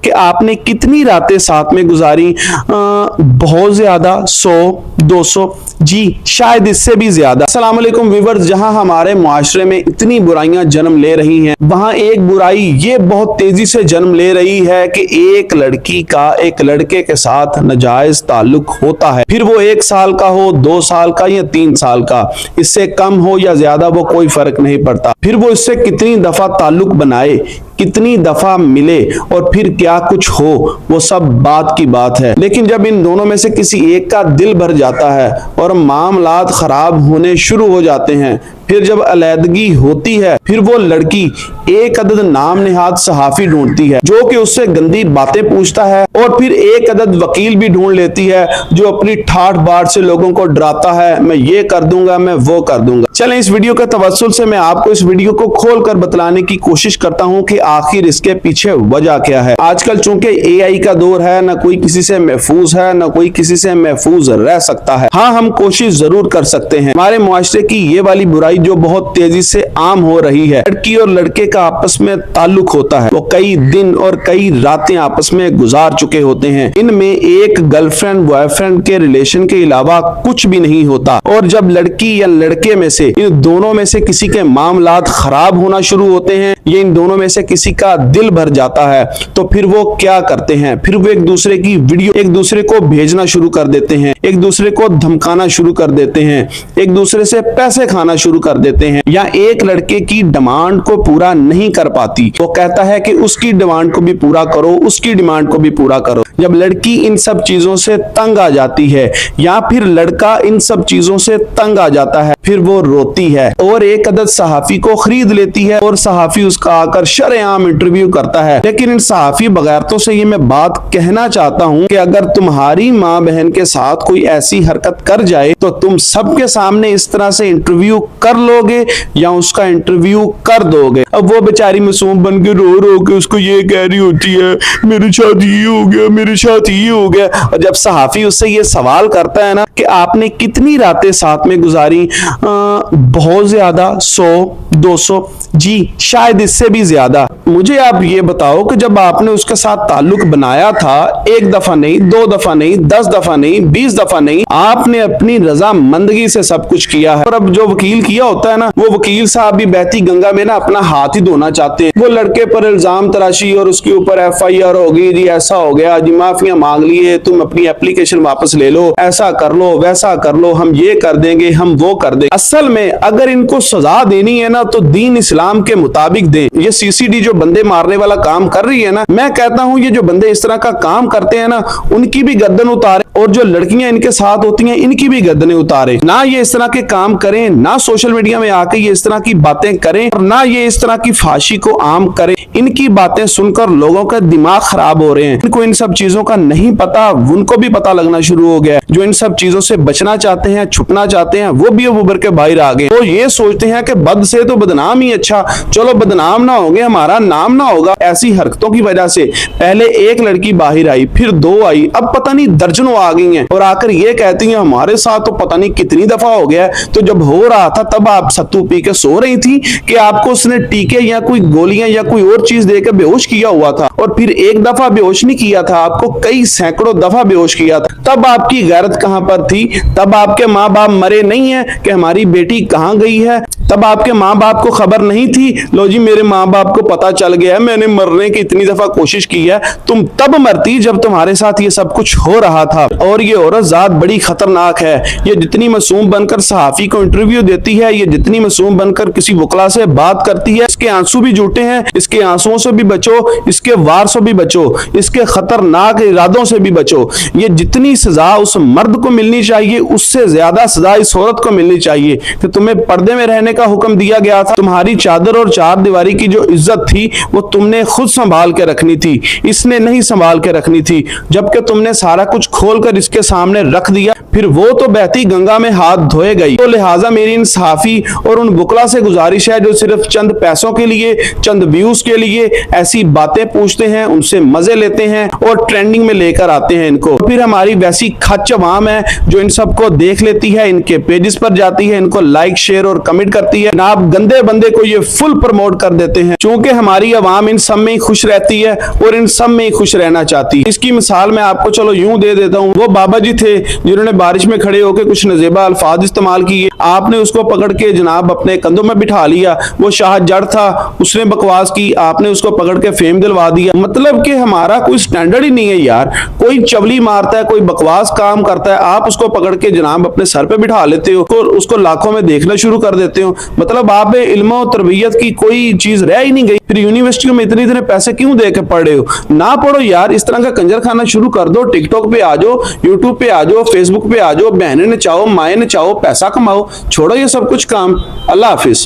कि आपने कितनी रातें साथ में गुजारी। बहुत ज्यादा, 100, 200, जी शायद इससे भी ज्यादा। अस्सलाम वालेकुम व्यूअर्स, जहां हमारे मुआशरे में इतनी बुराइयां जन्म ले रही हैं, वहां एक बुराई ये बहुत तेजी से जन्म ले रही है कि एक लड़की का एक लड़के के साथ नाजायज ताल्लुक होता है। फिर वो 1 साल का हो, 2 साल का या 3 साल का, इससे कम हो या ज्यादा वो कोई फर्क नहीं पड़ता। फिर वो इससे कितनी दफा ताल्लुक बनाए, कितनी दफा मिले और फिर क्या कुछ हो, वो सब बात की बात है। लेकिन जब इन दोनों में से किसी एक का दिल भर जाता है और मामलात खराब होने शुरू हो जाते हैं, फिर जब अलैदगी होती है, फिर वो लड़की एक अदद नाम नेहाद सहाफी ढूंढती है जो कि उससे गंदी बातें पूछता है, और फिर एक अदद वकील भी ढूंढ लेती है जो अपनी ठाठ बाट से लोगों को डराता है, मैं ये कर दूंगा, मैं वो कर दूंगा। चलें, इस वीडियो के तवस्सुल से मैं आपको इस वीडियो को खोलकर बतलाने की कोशिश करता हूं कि आखिर इसके पीछे वजह क्या है। आजकल चूंकि एआई का दौर है, ना कोई किसी से महफूज है, ना कोई किसी से महफूज रह सकता है। हाँ, हम कोशिश जरूर कर सकते हैं। हमारे मुआशरे की ये वाली बुराई जो बहुत तेजी से आम हो रही है, लड़की और लड़के का आपस में ताल्लुक होता है, वो कई दिन और कई रातें आपस में गुजार चुके होते हैं, इनमें एक गर्लफ्रेंड बॉयफ्रेंड के रिलेशन के अलावा कुछ भी नहीं होता। और जब लड़की या लड़के में से, इन दोनों में से किसी के मामलात खराब होना शुरू होते हैं या इन दोनों में से किसी का दिल भर जाता है, तो फिर वो क्या करते हैं, फिर वो एक दूसरे की वीडियो एक दूसरे को भेजना शुरू कर देते हैं, एक दूसरे को धमकाना शुरू कर देते हैं, एक दूसरे से पैसे खाना शुरू कर देते हैं, या एक लड़के की डिमांड को पूरा नहीं कर पाती, वो कहता है कि उसकी डिमांड को भी पूरा करो, उसकी डिमांड को भी पूरा करो। जब लड़की इन सब चीजों से तंग आ जाती है या फिर लड़का इन सब चीजों से तंग आ जाता है, फिर वो रोती है और एक अदद सहाफी को खरीद लेती है और सहाफी उसका आकर शरेआम इंटरव्यू करता है। लेकिन इन सहाफी बगैरतों से ये मैं बात कहना चाहता हूं कि अगर तुम्हारी माँ बहन के साथ कोई ऐसी हरकत कर जाए तो तुम सबके सामने इस तरह से इंटरव्यू कर लोगे या उसका इंटरव्यू कर दोगे। अब वो बेचारी मासूम बन के रो रो के उसको ये कह रही होती है, मेरे साथ ये हो गया, मेरे साथ ये हो गया। और जब सहाफी उससे ये सवाल करता है ना कि आपने कितनी रातें साथ में गुजारी, बहुत ज्यादा, 100, 200, जी शायद इससे भी ज्यादा। मुझे आप ये बताओ कि जब आपने उसके साथ ताल्लुक बनाया था, 1 दफा नहीं, 2 दफा नहीं, 10 दफा नहीं, 20 दफा नहीं, आपने अपनी रजामंदगी से सब कुछ किया है। और अब जो वकील किया होता है ना, वो वकील साहब भी बहती गंगा में ना अपना हाथ ही धोना चाहते हैं। वो लड़के पर इल्जाम तराशी और उसके ऊपर FIR होगी, जी ऐसा हो गया, जी माफिया मांग लिए, तुम अपनी एप्लीकेशन वापस ले लो, ऐसा कर लो, वैसा कर लो, हम ये कर देंगे, हम वो कर देंगे। असल में अगर इनको सजा देनी है ना तो दीन इस्लाम के मुताबिक दें। ये CCD जो बंदे मारने वाला काम कर रही है ना, मैं कहता हूं ये जो बंदे इस तरह का काम करते हैं ना, उनकी भी गर्दन उतारे, और जो लड़कियां इनके साथ होती हैं इनकी भी गर्दनें उतारे। ना ये इस तरह के काम करें, ना सोशल मीडिया में आके ये इस तरह की बातें करें, और ना ये इस तरह की फाशी को आम करें। इनकी बातें सुनकर लोगों का दिमाग खराब हो रहे हैं। इनको इन सब चीजों का नहीं पता, उनको भी पता लगना शुरू हो गया। जो इन सब चीजों से बचना चाहते हैं, छुपना चाहते हैं, वो भी अब उभर के बाहर आ गए। तो ये सोचते हैं कि बद से तो बदनाम ही अच्छा, चलो बदनाम ना होंगे, हमारा नाम ना होगा। ऐसी हरकतों की वजह से पहले एक लड़की बाहर आई, फिर 2 आई, अब पता नहीं दर्जनों आ गई हैं, और आकर ये कहती हैं हमारे साथ तो पता नहीं कितनी दफा हो गया। तो जब हो रहा था तब आप सत्तू पी के सो रही थी कि आपको उसने टीके या कोई गोलियां या कोई और चीज देकर बेहोश किया हुआ था? और फिर 1 दफा बेहोश नहीं किया था, आपको कई सैकड़ों दफा बेहोश किया था। तब आपकी गैरत कहां पर थी? तब आपके माँ बाप मरे नहीं है कि हमारी बेटी कहां गई है? तब आपके माँ बाप को खबर नहीं थी? लो जी, मेरे माँ बाप को पता चल गया, मैंने मरने की इतनी दफा कोशिश की है। तुम तब मरती जब तुम्हारे साथ ये सब कुछ हो रहा था। और ये औरत जात बड़ी खतरनाक है। ये जितनी मासूम बनकर सहाफी को इंटरव्यू देती है, ये जितनी मासूम बनकर किसी वकला से बात करती है, इसके आंसू भी झूठे हैं, इसके आंसुओं से भी बचो, इसके वार से भी बचो, इसके खतरनाक इरादों से भी बचो। ये जितनी सजा उस मर्द को मिलनी चाहिए, उससे ज्यादा सजा इस औरत को मिलनी चाहिए कि तुम्हें पर्दे में रहने का हुक्म दिया गया था। तुम्हारी चादर और चार दीवारी की जो इज्जत थी वो तुमने खुद संभाल के रखनी थी, इसने नहीं संभाल के रखनी थी। जबकि तुमने सारा कुछ खोलकर इसके सामने रख दिया, फिर वो तो बहती गंगा में हाथ धोए गई। तो लिहाजा मेरी इन सहाफी और उन बुकला से गुजारिश है जो सिर्फ चंद पैसों के लिए, चंद व्यूज के लिए ऐसी बातें पूछते हैं, उनसे मजे लेते हैं और ट्रेंडिंग में लेकर आते हैं इनको। फिर हमारी वैसी खच्च अवाम है जो इन सबको देख लेती है, इनके पेजेस पर जाती है, इनको लाइक शेयर और कमेंट कर करती है जनाब, गंदे बंदे को ये फुल प्रमोट कर देते हैं। चूंकि हमारी आवाम इन सब में ही खुश रहती है और इन सब में ही खुश रहना चाहती है। इसकी मिसाल मैं आपको चलो यूं दे देता हूं। वो बाबा जी थे जिन्होंने बारिश में खड़े होकर कुछ नजेबा अल्फाज इस्तेमाल किए, आपने उसको पकड़ के जनाब अपने कंधों में बिठा लिया। वो शाह जड़ था, उसने बकवास की, आपने उसको पकड़ के फेम दिलवा दिया। मतलब कि हमारा कोई स्टैंडर्ड ही नहीं है यार। कोई चवली मारता है, कोई बकवास काम करता है, आप उसको पकड़ के जनाब अपने सर पे बिठा लेते हो, उसको लाखों में देखना शुरू कर देते हो। मतलब आप में इल्म और तरबियत की कोई चीज रह ही नहीं गई। फिर यूनिवर्सिटियों में इतने इतने पैसे क्यों दे के पढ़ रहे हो? ना पढ़ो यार, इस तरह का कंजर खाना शुरू कर दो। टिकटॉक पे आ जाओ, यूट्यूब पे आ जाओ, फेसबुक पे आ जाओ, बहनें नचाओ, माएं नचाओ, पैसा कमाओ, छोड़ो ये सब कुछ काम। अल्लाह हाफिज।